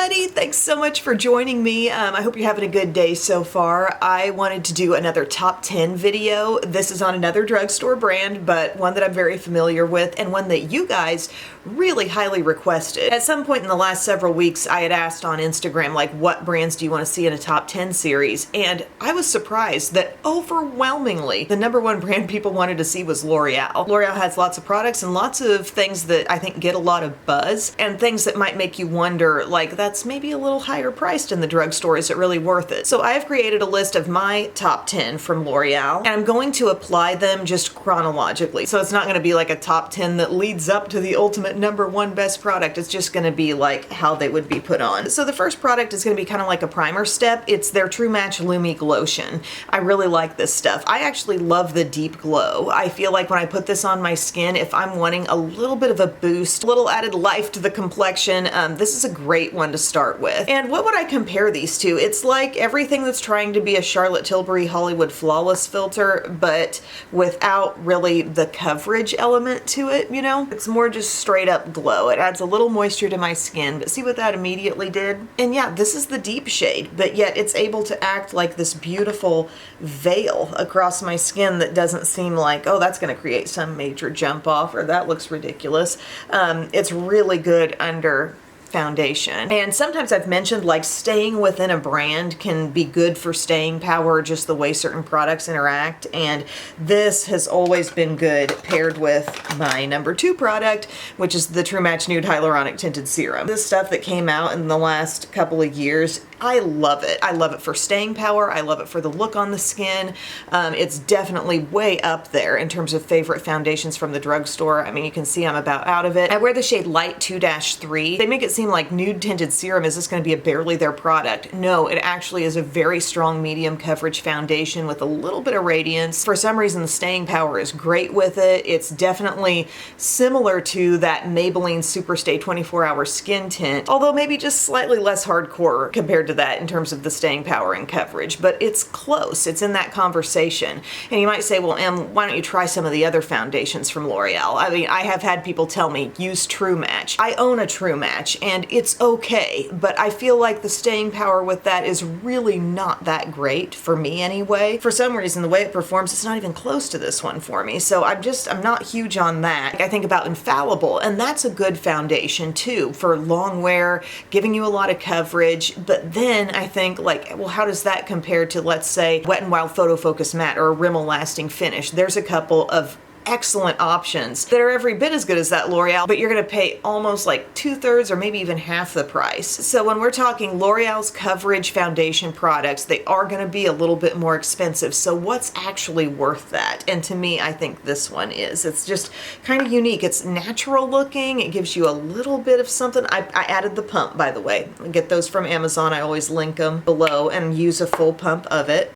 everybody! Thanks so much for joining me. I hope you're having a good day so far. I wanted to do another top 10 video. This is on another drugstore brand, but one that I'm very familiar with and one that you guys really highly requested. At some point in the last several weeks, I had asked on Instagram, like, what brands do you want to see in a top 10 series? And I was surprised that overwhelmingly, the #1 brand people wanted to see was L'Oreal. L'Oreal has lots of products and lots of things that I think get a lot of buzz and things that might make you wonder, like, that's maybe a little higher priced in the drugstore. Is it really worth it? So I have created a list of my top 10 from L'Oreal, and I'm going to apply them just chronologically. So it's not going to be like a top 10 that leads up to the ultimate #1 best product. It's just going to be like how they would be put on. So the first product is going to be kind of like a primer step. It's their True Match Lumi Glotion. I really like this stuff. I actually love the deep glow. I feel like when I put this on my skin, if I'm wanting a little bit of a boost, a little added life to the complexion, this is a great one to start with. And what would I compare these to? It's like everything that's trying to be a Charlotte Tilbury Hollywood Flawless filter, but without really the coverage element to it, you know? It's more just straight up glow. It adds a little moisture to my skin, but see what that immediately did? And yeah, this is the deep shade, but yet it's able to act like this beautiful veil across my skin that doesn't seem like, oh, that's gonna create some major jump off, or that looks ridiculous. It's really good under foundation. And sometimes I've mentioned, like, staying within a brand can be good for staying power, just the way certain products interact, and this has always been good paired with my #2 product, which is the True Match Nude Hyaluronic Tinted Serum. This stuff that came out in the last couple of years, I love it. I love it for staying power. I love it for the look on the skin. It's definitely way up there in terms of favorite foundations from the drugstore. I mean, you can see I'm about out of it. I wear the shade Light 2-3. They make it seem like nude tinted serum, is this going to be a barely there product? No, it actually is a very strong medium coverage foundation with a little bit of radiance. For some reason, the staying power is great with it. It's definitely similar to that Maybelline Superstay 24-hour skin tint, although maybe just slightly less hardcore compared to that in terms of the staying power and coverage, but it's close. It's in that conversation. And you might say, well, Em, why don't you try some of the other foundations from L'Oreal? I mean, I have had people tell me, use True Match. I own a True Match, and it's okay, but I feel like the staying power with that is really not that great for me anyway. For some reason, the way it performs, it's not even close to this one for me, so I'm not huge on that. I think about Infallible, and that's a good foundation too for long wear, giving you a lot of coverage, but then I think, like, well, how does that compare to, let's say, Wet n Wild Photo Focus Matte or a Rimmel Lasting Finish? There's a couple of excellent options that are every bit as good as that L'Oreal, but you're gonna pay almost like 2/3 or maybe even half the price. So when we're talking L'Oreal's coverage foundation products, they are gonna be a little bit more expensive. So what's actually worth that? And to me, I think this one is. It's just kind of unique. It's natural looking. It gives you a little bit of something. I added the pump, by the way. I get those from Amazon. I always link them below and use a full pump of it.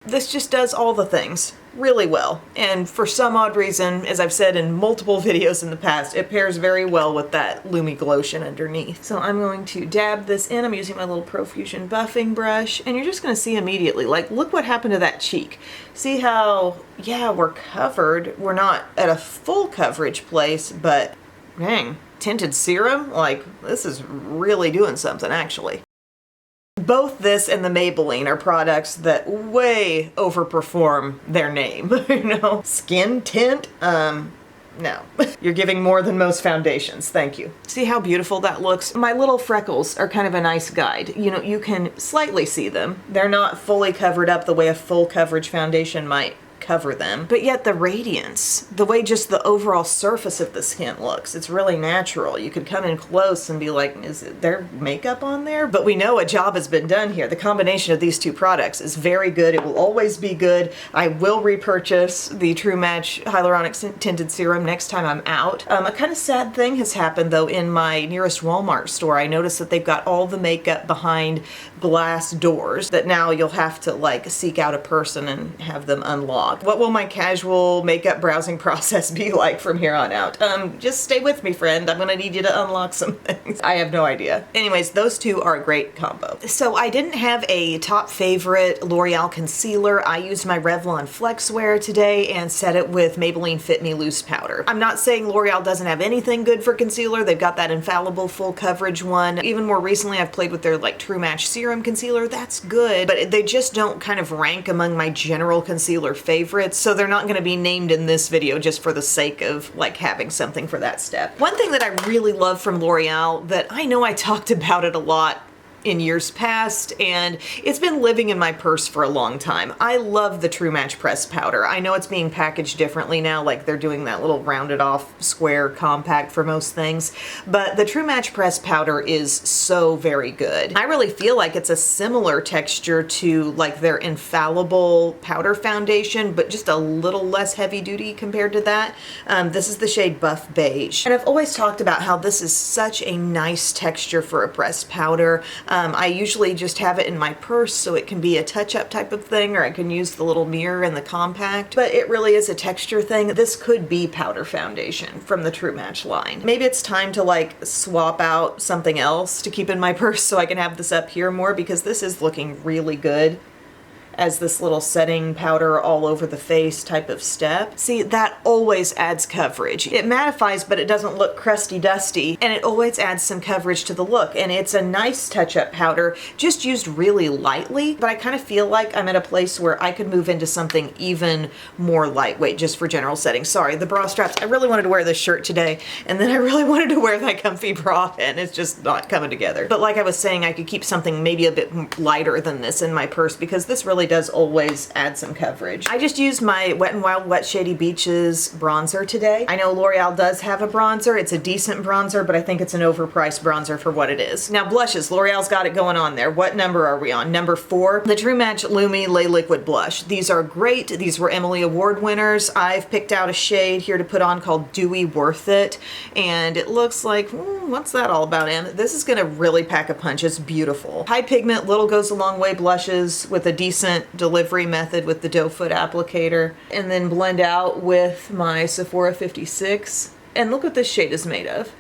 This just does all the things really well, and for some odd reason, as I've said in multiple videos in the past, it pairs very well with that Lumi Glotion underneath. So I'm going to dab this in. I'm using my little Profusion buffing brush, and you're just going to see immediately, like, look what happened to that cheek. See how, yeah, we're covered. We're not at a full coverage place, but dang, tinted serum? Like, this is really doing something, actually. Both this and the Maybelline are products that way overperform their name, you know? Skin tint? No. You're giving more than most foundations, thank you. See how beautiful that looks? My little freckles are kind of a nice guide. You know, you can slightly see them. They're not fully covered up the way a full coverage foundation might cover them, but yet the radiance, the way just the overall surface of the skin looks, it's really natural. You could come in close and be like, is there makeup on there? But we know a job has been done here. The combination of these two products is very good. It will always be good. I will repurchase the True Match Hyaluronic Tinted Serum next time I'm out. A kind of sad thing has happened though in my nearest Walmart store. I noticed that they've got all the makeup behind glass doors that now you'll have to, like, seek out a person and have them unlock. unlock? What will my casual makeup browsing process be like from here on out? Just stay with me, friend. I'm gonna need you to unlock some things. I have no idea. Anyways, those two are a great combo. So I didn't have a top favorite L'Oreal concealer. I used my Revlon Flexwear today and set it with Maybelline Fit Me Loose Powder. I'm not saying L'Oreal doesn't have anything good for concealer. They've got that infallible full coverage one. Even more recently, I've played with their like True Match Serum Concealer. That's good, but they just don't kind of rank among my general concealer favorites, so they're not gonna be named in this video just for the sake of like having something for that step. One thing that I really love from L'Oreal that I know I talked about it a lot in years past, and it's been living in my purse for a long time. I love the True Match pressed powder. I know it's being packaged differently now, like they're doing that little rounded off square compact for most things, but the True Match pressed powder is so very good. I really feel like it's a similar texture to like their infallible powder foundation, but just a little less heavy duty compared to that. This is the shade Buff Beige, and I've always talked about how this is such a nice texture for a pressed powder. I usually just have it in my purse so it can be a touch-up type of thing, or I can use the little mirror in the compact, but it really is a texture thing. This could be powder foundation from the True Match line. Maybe it's time to like swap out something else to keep in my purse so I can have this up here more, because this is looking really good as this little setting powder all over the face type of step. See, that always adds coverage. It mattifies, but it doesn't look crusty dusty, and it always adds some coverage to the look, and it's a nice touch-up powder, just used really lightly, but I kind of feel like I'm at a place where I could move into something even more lightweight just for general settings. Sorry, the bra straps, I really wanted to wear this shirt today, and then I really wanted to wear that comfy bra, and it's just not coming together. But like I was saying, I could keep something maybe a bit lighter than this in my purse, because this really does always add some coverage. I just used my Wet n Wild Wet Shady Beaches bronzer today. I know L'Oreal does have a bronzer. It's a decent bronzer, but I think it's an overpriced bronzer for what it is. Now blushes, L'Oreal's got it going on there. What number are we on? Number 4, the True Match Lumi Lay Liquid Blush. These are great. These were Emily Award winners. I've picked out a shade here to put on called Dewy Worth It, and it looks like, what's that all about, Em? This is gonna really pack a punch. It's beautiful. High pigment, little goes a long way blushes with a decent delivery method with the doe foot applicator, and then blend out with my Sephora 56. And look what this shade is made of.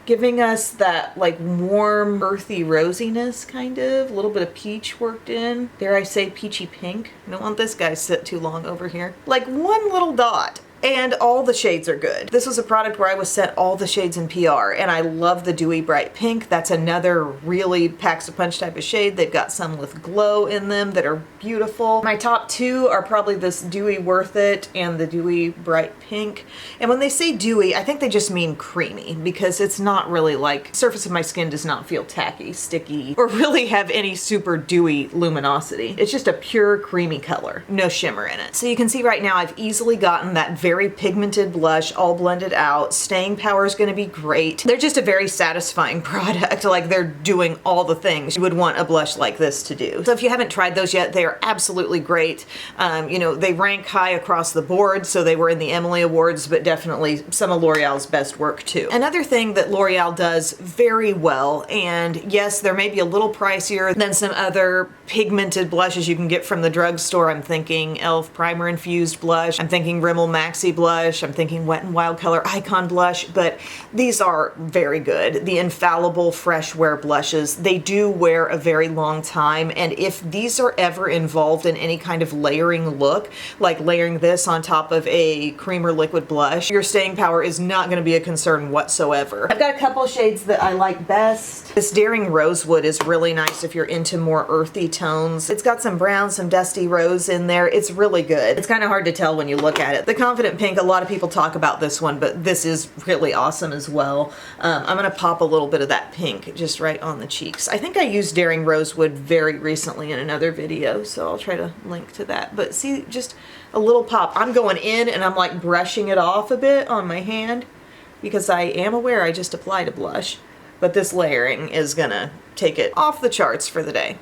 Giving us that like warm, earthy rosiness, kind of. A little bit of peach worked in. Dare I say peachy pink? I don't want this guy to sit too long over here. Like one little dot. And all the shades are good. This was a product where I was sent all the shades in PR, and I love the Dewy Bright Pink. That's another really packs a punch type of shade. They've got some with glow in them that are beautiful. My top 2 are probably this Dewy Worth It and the Dewy Bright Pink. And when they say dewy, I think they just mean creamy, because it's not really like, surface of my skin does not feel tacky, sticky, or really have any super dewy luminosity. It's just a pure creamy color, no shimmer in it. So you can see right now I've easily gotten that very pigmented blush all blended out. Staying power is going to be great. They're just a very satisfying product. Like they're doing all the things you would want a blush like this to do. So if you haven't tried those yet, they are absolutely great. You know, they rank high across the board, so they were in the Emily Awards, but definitely some of L'Oreal's best work too. Another thing that L'Oreal does very well, and yes, there may be a little pricier than some other pigmented blushes you can get from the drugstore. I'm thinking e.l.f. Primer Infused Blush. I'm thinking Rimmel Maxi Blush. I'm thinking Wet n Wild Color Icon Blush, but these are very good. The infallible fresh wear blushes, they do wear a very long time, and if these are ever involved in any kind of layering look, like layering this on top of a cream or liquid blush, your staying power is not going to be a concern whatsoever. I've got a couple shades that I like best. This Daring Rosewood is really nice if you're into more earthy tones. It's got some brown, some dusty rose in there. It's really good. It's kind of hard to tell when you look at it. The Confident Pink, a lot of people talk about this one, but this is really awesome as well. I'm going to pop a little bit of that pink just right on the cheeks. I think I used Daring Rosewood very recently in another video, so I'll try to link to that. But see, just a little pop. I'm going in and I'm like brushing it off a bit on my hand because I am aware I just applied a blush, but this layering is gonna take it off the charts for the day.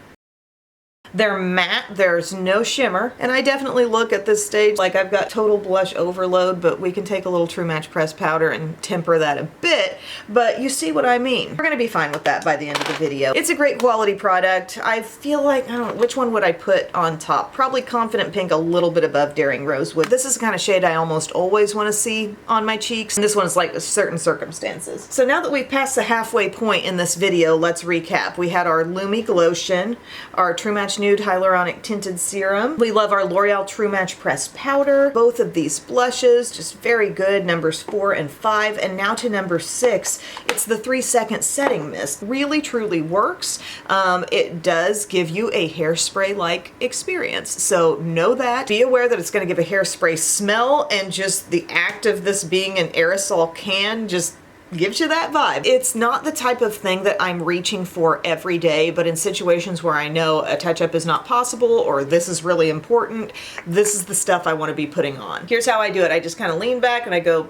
They're matte, there's no shimmer, and I definitely look at this stage like I've got total blush overload, but we can take a little True Match pressed powder and temper that a bit, but you see what I mean. We're gonna be fine with that by the end of the video. It's a great quality product. I feel like, I don't know, which one would I put on top? Probably Confident Pink a little bit above Daring Rosewood. This is the kind of shade I almost always want to see on my cheeks, and this one is like certain circumstances. So now that we've passed the halfway point in this video, let's recap. We had our Lumi Glotion, our True Match Nude Hyaluronic Tinted Serum. We love our L'Oreal True Match Pressed Powder. Both of these blushes, just very good, numbers 4 and 5. And now to number 6, it's the 3-second setting mist. Really, truly works. It does give you a hairspray-like experience. So know that. Be aware that it's going to give a hairspray smell, and just the act of this being an aerosol can just gives you that vibe. It's not the type of thing that I'm reaching for every day, but in situations where I know a touch-up is not possible or this is really important, this is the stuff I want to be putting on. Here's how I do it. I just kind of lean back and I go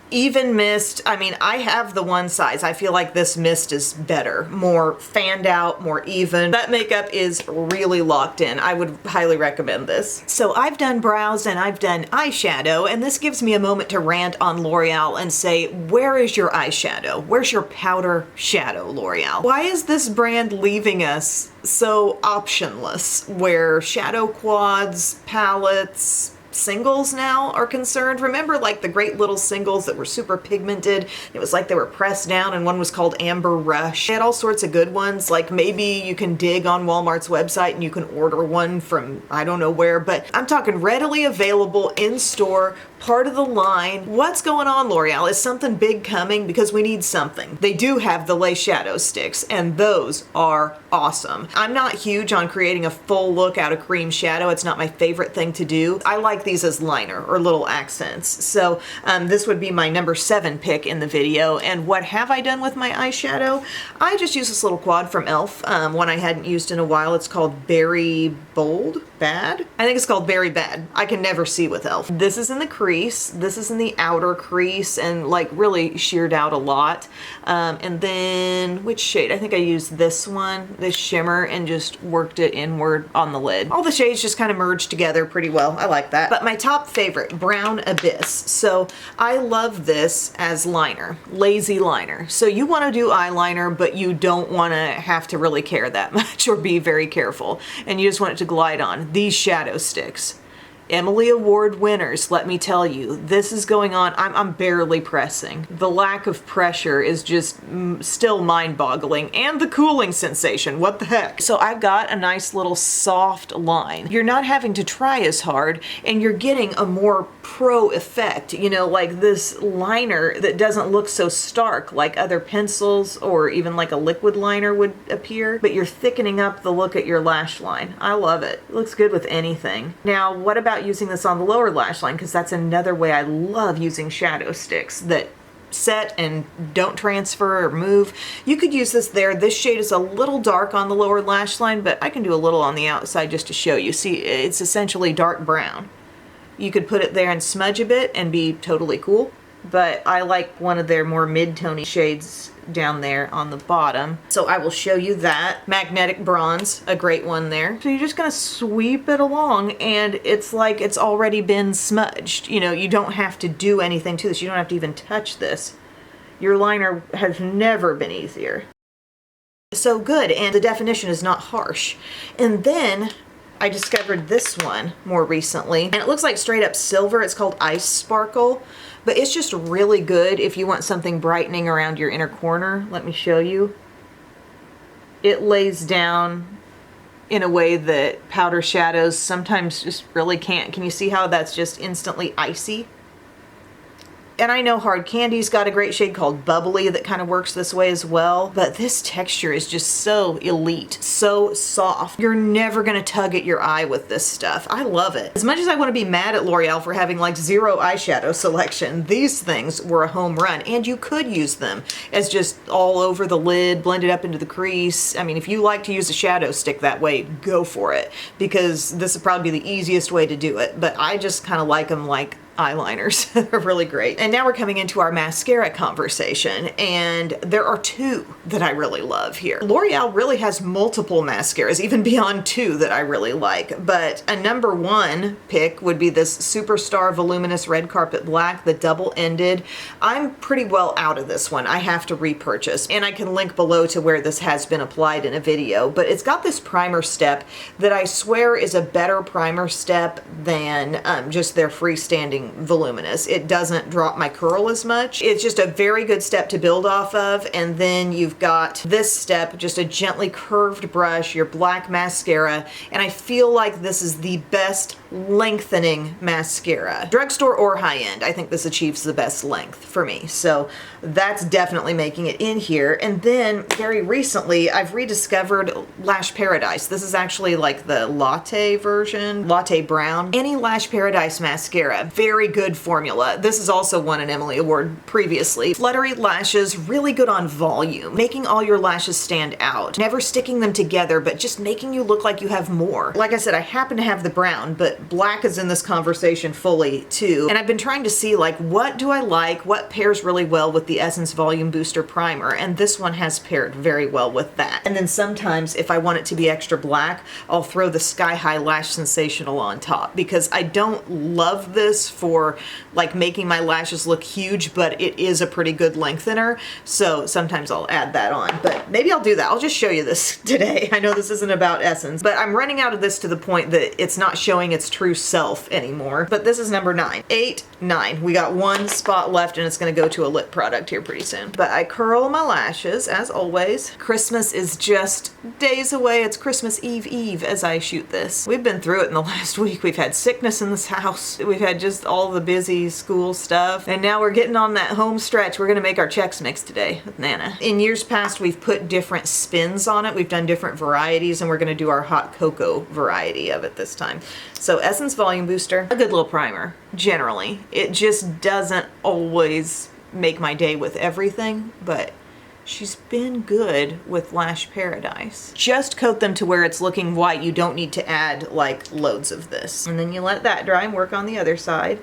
even mist. I mean, I have the one size. I feel like this mist is better, more fanned out, more even. That makeup is really locked in. I would highly recommend this. So I've done brows and I've done eyeshadow, and this gives me a moment to rant on L'Oreal and say, where is your eyeshadow? Where's your powder shadow, L'Oreal? Why is this brand leaving us so optionless, where shadow quads, palettes, singles now are concerned? Remember like the great little singles that were super pigmented? It was like they were pressed down, and one was called Amber Rush. They had all sorts of good ones. Like maybe you can dig on Walmart's website and you can order one from I don't know where, but I'm talking readily available in store, part of the line. What's going on, L'Oreal? Is something big coming? Because we need something. They do have the Lace Shadow Sticks, and those are awesome. I'm not huge on creating a full look out of cream shadow. It's not my favorite thing to do. I like these as liner or little accents. So this would be my number 7 pick in the video. And what have I done with my eyeshadow? I just used this little quad from e.l.f. One I hadn't used in a while. It's called Berry Bold? Bad? I think it's called Berry Bad. I can never see with e.l.f. This is in the crease. This is in the outer crease, and like really sheared out a lot. And then which shade? I think I used this one, this shimmer, and just worked it inward on the lid. All the shades just kind of merged together pretty well. I like that. But my top favorite, Brown Abyss. So I love this as liner, lazy liner. So you want to do eyeliner, but you don't want to have to really care that much or be very careful, and you just want it to glide on. These shadow sticks, Emily Award winners, let me tell you, this is going on. I'm barely pressing. The lack of pressure is just still mind-boggling, and the cooling sensation, what the heck? So I've got a nice little soft line. You're not having to try as hard, and you're getting a more pro effect, you know, like this liner that doesn't look so stark like other pencils or even like a liquid liner would appear, but you're thickening up the look at your lash line. I love it. It looks good with anything. Now, what about using this on the lower lash line? Because that's another way I love using shadow sticks that set and don't transfer or move. You could use this there. This shade is a little dark on the lower lash line, but I can do a little on the outside just to show you. See, it's essentially dark brown. You could put it there and smudge a bit and be totally cool, but I like one of their more mid-tony shades down there on the bottom. So I will show you that. Magnetic Bronze, a great one there. So you're just gonna sweep it along, and it's like it's already been smudged. You know, you don't have to do anything to this. You don't have to even touch this. Your liner has never been easier. So good, and the definition is not harsh. And then I discovered this one more recently, and it looks like straight up silver. It's called Ice Sparkle, but it's just really good if you want something brightening around your inner corner. Let me show you. It lays down in a way that powder shadows sometimes just really can't. Can you see how that's just instantly icy? And I know Hard Candy's got a great shade called Bubbly that kind of works this way as well, but this texture is just so elite, so soft. You're never gonna tug at your eye with this stuff. I love it. As much as I want to be mad at L'Oreal for having like zero eyeshadow selection, these things were a home run, and you could use them as just all over the lid, blended up into the crease. I mean, if you like to use a shadow stick that way, go for it, because this would probably be the easiest way to do it, but I just kind of like them like eyeliners. They're really great. And now we're coming into our mascara conversation, and there are two that I really love here. L'Oreal really has multiple mascaras, even beyond two, that I really like, but a number one pick would be this Superstar Voluminous Red Carpet Black, the double-ended. I'm pretty well out of this one. I have to repurchase, and I can link below to where this has been applied in a video, but it's got this primer step that I swear is a better primer step than just their freestanding voluminous. It doesn't drop my curl as much. It's just a very good step to build off of, and then you've got this step, just a gently curved brush, your black mascara, and I feel like this is the best lengthening mascara. Drugstore or high-end, I think this achieves the best length for me, so that's definitely making it in here. And then very recently I've rediscovered Lash Paradise. This is actually like the latte version, latte brown. Any Lash Paradise mascara, very good formula. This has also won an Emily Award previously. Fluttery lashes, really good on volume, making all your lashes stand out, never sticking them together, but just making you look like you have more. Like I said, I happen to have the brown, but black is in this conversation fully too. And I've been trying to see like, what do I like? What pairs really well with the Essence Volume Booster Primer? And this one has paired very well with that. And then sometimes if I want it to be extra black, I'll throw the Sky High Lash Sensational on top, because I don't love this for like making my lashes look huge, but it is a pretty good lengthener. So sometimes I'll add that on, but maybe I'll do that. I'll just show you this today. I know this isn't about Essence, but I'm running out of this to the point that it's not showing its true self anymore. But this is number 9. 8, 9. We got one spot left, and it's gonna go to a lip product here pretty soon. But I curl my lashes as always. Christmas is just days away. It's Christmas Eve as I shoot this. We've been through it in the last week. We've had sickness in this house. We've had just all the busy school stuff. And now we're getting on that home stretch. We're gonna make our Chex Mix today with Nana. In years past, we've put different spins on it. We've done different varieties, and we're gonna do our hot cocoa variety of it this time. So Essence Volume Booster, a good little primer, generally. It just doesn't always make my day with everything, but she's been good with Lash Paradise. Just coat them to where it's looking white. You don't need to add like loads of this. And then you let that dry and work on the other side.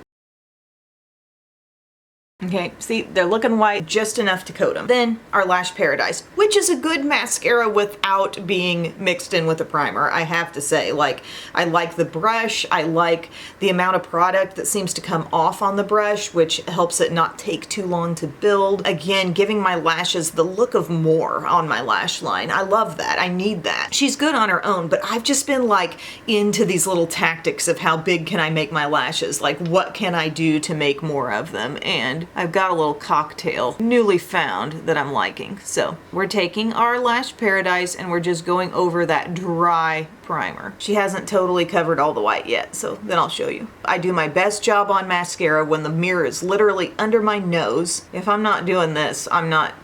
Okay, see, they're looking white, just enough to coat them. Then our Lash Paradise, which is a good mascara without being mixed in with a primer, I have to say. Like, I like the brush, I like the amount of product that seems to come off on the brush, which helps it not take too long to build. Again, giving my lashes the look of more on my lash line. I love that, I need that. She's good on her own, but I've just been like into these little tactics of how big can I make my lashes? Like, what can I do to make more of them? And I've got a little cocktail newly found that I'm liking. So we're taking our Lash Paradise and we're just going over that dry primer. She hasn't totally covered all the white yet, so then I'll show you. I do my best job on mascara when the mirror is literally under my nose. If I'm not doing this, I'm not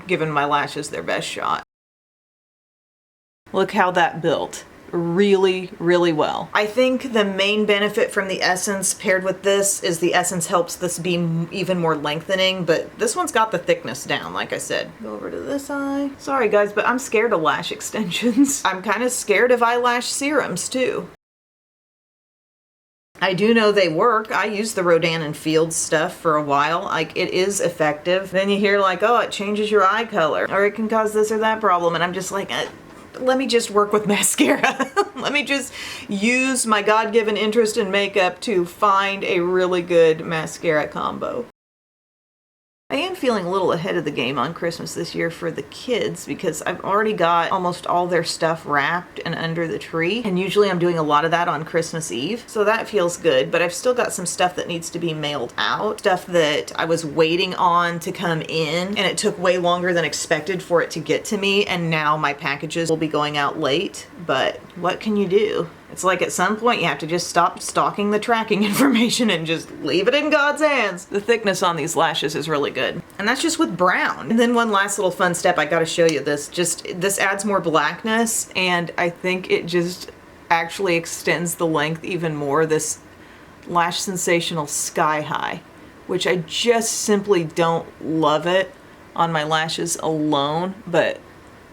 giving my lashes their best shot. Look how that built. Really, really well. I think the main benefit from the Essence paired with this is the Essence helps this be even more lengthening, but this one's got the thickness down, like I said. Go over to this eye. Sorry guys, but I'm scared of lash extensions. I'm kind of scared of eyelash serums too. I do know they work. I used the Rodan & Fields stuff for a while. Like, it is effective. Then you hear like, oh, it changes your eye color, or it can cause this or that problem, and I'm just like, let me just work with mascara. Let me just use my God-given interest in makeup to find a really good mascara combo. I am feeling a little ahead of the game on Christmas this year for the kids because I've already got almost all their stuff wrapped and under the tree, and usually I'm doing a lot of that on Christmas Eve, so that feels good, but I've still got some stuff that needs to be mailed out, stuff that I was waiting on to come in, and it took way longer than expected for it to get to me, and now my packages will be going out late, but what can you do? It's like at some point you have to just stop stalking the tracking information and just leave it in God's hands. The thickness on these lashes is really good. And that's just with brown. And then one last little fun step, I gotta show you this. This adds more blackness, and I think it just actually extends the length even more. This Lash Sensational Sky High, which I just simply don't love it on my lashes alone, but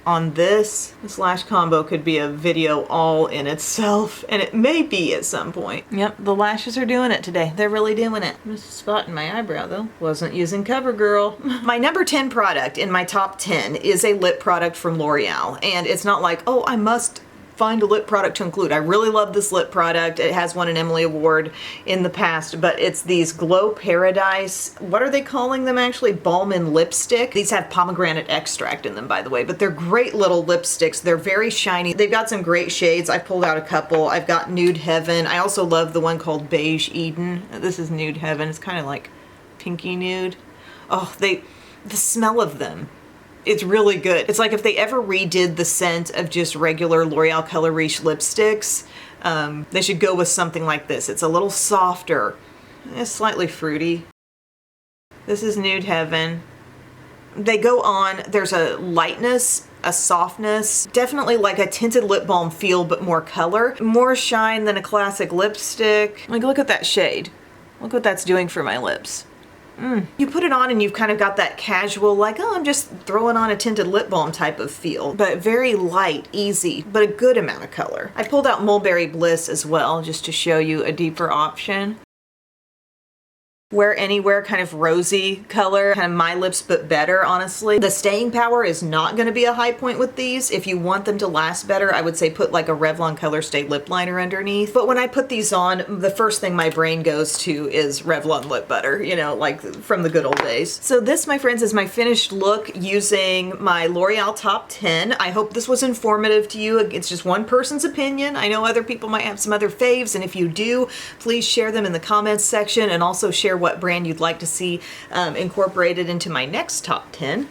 on this. This lash combo could be a video all in itself, and it may be at some point. Yep, the lashes are doing it today. They're really doing it. I'm just spotting my eyebrow though. Wasn't using CoverGirl. My number 10 product in my top 10 is a lip product from L'Oreal, and it's not like, oh, I must find a lip product to include. I really love this lip product. It has won an Emily Award in the past, but it's these Glow Paradise, what are they calling them actually? Balm and Lipstick. These have pomegranate extract in them, by the way, but they're great little lipsticks. They're very shiny. They've got some great shades. I pulled out a couple. I've got Nude Heaven. I also love the one called Beige Eden. This is Nude Heaven. It's kind of like pinky nude. Oh, the smell of them, it's really good. It's like if they ever redid the scent of just regular L'Oreal Color Riche lipsticks, they should go with something like this. It's a little softer, it's slightly fruity. This is Nude Heaven. They go on, there's a lightness, a softness, definitely like a tinted lip balm feel, but more color. More shine than a classic lipstick. Like, look at that shade. Look what that's doing for my lips. You put it on and you've kind of got that casual, like, oh, I'm just throwing on a tinted lip balm type of feel, but very light, easy, but a good amount of color. I pulled out Mulberry Bliss as well, just to show you a deeper option. Wear Anywhere, kind of rosy color, kind of my lips but better, honestly. The staying power is not going to be a high point with these. If you want them to last better, I would say put like a Revlon Color Stay lip liner underneath. But when I put these on, the first thing my brain goes to is Revlon lip butter, you know, like from the good old days. So this, my friends, is my finished look using my L'Oreal top 10. I hope this was informative to you. It's just one person's opinion. I know other people might have some other faves, and if you do, please share them in the comments section, and also share what brand you'd like to see incorporated into my next top 10.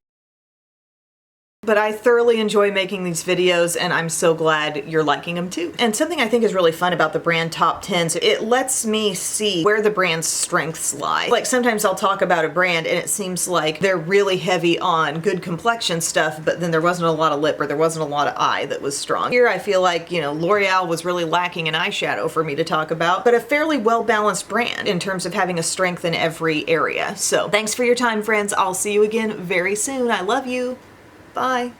But I thoroughly enjoy making these videos, and I'm so glad you're liking them too. And something I think is really fun about the brand top 10s, it lets me see where the brand's strengths lie. Like sometimes I'll talk about a brand and it seems like they're really heavy on good complexion stuff, but then there wasn't a lot of lip or there wasn't a lot of eye that was strong. Here I feel like, you know, L'Oreal was really lacking an eyeshadow for me to talk about, but a fairly well-balanced brand in terms of having a strength in every area. So thanks for your time, friends. I'll see you again very soon. I love you. Bye.